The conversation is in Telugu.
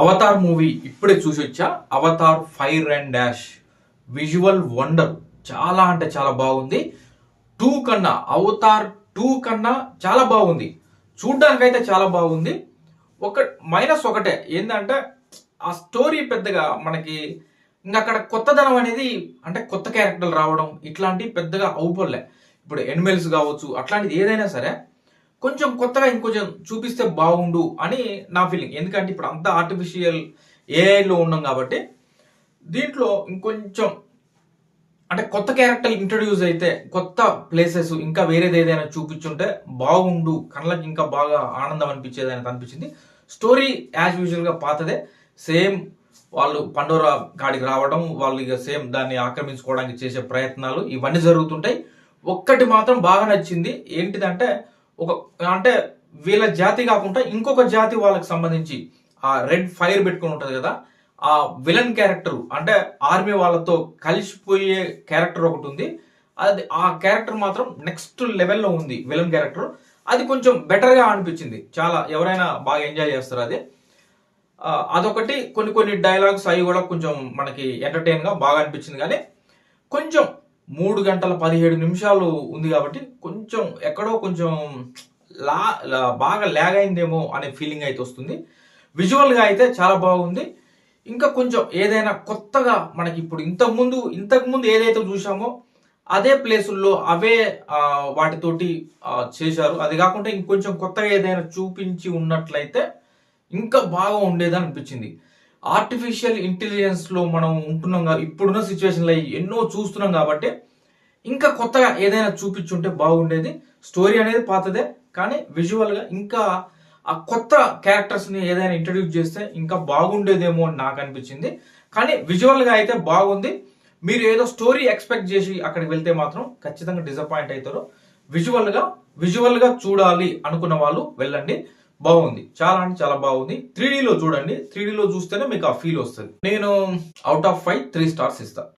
అవతార్ మూవీ ఇప్పుడే చూసి వచ్చా. Avatar fire and dash visual wonder, చాలా అంటే చాలా బాగుంది. టూ కన్నా, అవతార్ 2 కన్నా చాలా బాగుంది. చూడ్డానికైతే చాలా బాగుంది. ఒక మైనస్ ఒకటే ఏంటంటే ఆ స్టోరీ పెద్దగా మనకి ఇంకా అక్కడ కొత్తదనం అనేది, అంటే కొత్త క్యారెక్టర్లు రావడం ఇట్లాంటివి పెద్దగా అవుపడలే. ఇప్పుడు ఎనిమల్స్ కావచ్చు, అట్లాంటిది ఏదైనా సరే కొంచెం కొత్తగా ఇంకొంచెం చూపిస్తే బాగుండు అని నా ఫీలింగ్. ఎందుకంటే ఇప్పుడు అంతా ఆర్టిఫిషియల్ ఏఐలో ఉన్నాం కాబట్టి దీంట్లో ఇంకొంచెం అంటే కొత్త క్యారెక్టర్ ఇంట్రడ్యూస్ అయితే, కొత్త ప్లేసెస్ ఇంకా వేరేది ఏదైనా చూపించుంటే బాగుండు, కళ్ళకి ఇంకా బాగా ఆనందం అనిపించేది అని అనిపించింది. స్టోరీ యాజ్ యూజువల్ గా పాతదే, సేమ్ వాళ్ళు పండోరా కాడికి రావడం, వాళ్ళు ఇక సేమ్ దాన్ని ఆక్రమించుకోవడానికి చేసే ప్రయత్నాలు ఇవన్నీ జరుగుతుంటాయి. ఒక్కటి మాత్రం బాగా నచ్చింది ఏంటిదంటే, ఒక అంటే వీళ్ళ జాతి కాకుండా ఇంకొక జాతి వాళ్ళకి సంబంధించి ఆ రెడ్ ఫైర్ పెట్టుకుని ఉంటది కదా, ఆ విలన్ క్యారెక్టర్ అంటే ఆర్మీ వాళ్ళతో కలిసిపోయే క్యారెక్టర్ ఒకటి ఉంది. అది ఆ క్యారెక్టర్ మాత్రం నెక్స్ట్ లెవెల్లో ఉంది. విలన్ క్యారెక్టర్ అది కొంచెం బెటర్ గా అనిపించింది. చాలా ఎవరైనా బాగా ఎంజాయ్ చేస్తారు అది. అదొకటి. కొన్ని కొన్ని డైలాగ్స్ అవి కూడా కొంచెం మనకి ఎంటర్టైన్ గా బాగా అనిపించింది. కానీ కొంచెం 3 గంటల 17 నిమిషాలు ఉంది కాబట్టి కొంచెం ఎక్కడో కొంచెం బాగా ల్యాగ్ అయిందేమో అనే ఫీలింగ్ అయితే వస్తుంది. విజువల్ గా అయితే చాలా బాగుంది. ఇంకా కొంచెం ఏదైనా కొత్తగా మనకి ఇప్పుడు ఇంతకుముందు ఏదైతే చూసామో అదే ప్లేసుల్లో అవే వాటితోటి చేశారు. అది కాకుండా ఇంకొంచెం కొత్తగా ఏదైనా చూపించి ఉన్నట్లయితే ఇంకా బాగా ఉండేదని అనిపించింది. ఆర్టిఫిషియల్ ఇంటెలిజెన్స్ లో మనం ఉంటున్నాం, ఇప్పుడున్న సిచ్యువేషన్ లో ఎన్నో చూస్తున్నాం కాబట్టి ఇంకా కొత్తగా ఏదైనా చూపించుంటే బాగుండేది. స్టోరీ అనేది పాతదే, కానీ విజువల్ గా ఇంకా ఆ కొత్త క్యారెక్టర్స్ ని ఏదైనా ఇంట్రడ్యూస్ చేస్తే ఇంకా బాగుండేదేమో అని నాకు అనిపించింది. కానీ విజువల్ గా అయితే బాగుంది. మీరు ఏదో స్టోరీ ఎక్స్పెక్ట్ చేసి అక్కడికి వెళ్తే మాత్రం ఖచ్చితంగా డిసప్పాయింట్ అవుతారు. విజువల్ గా చూడాలి అనుకున్న వాళ్ళు వెళ్ళండి, బాగుంది. చాలా అంటే చాలా బాగుంది. 3D లో చూడండి, 3D లో చూస్తేనే మీకు ఆ ఫీల్ వస్తుంది. నేను అవుట్ ఆఫ్ 5 3 స్టార్స్ ఇస్తాను.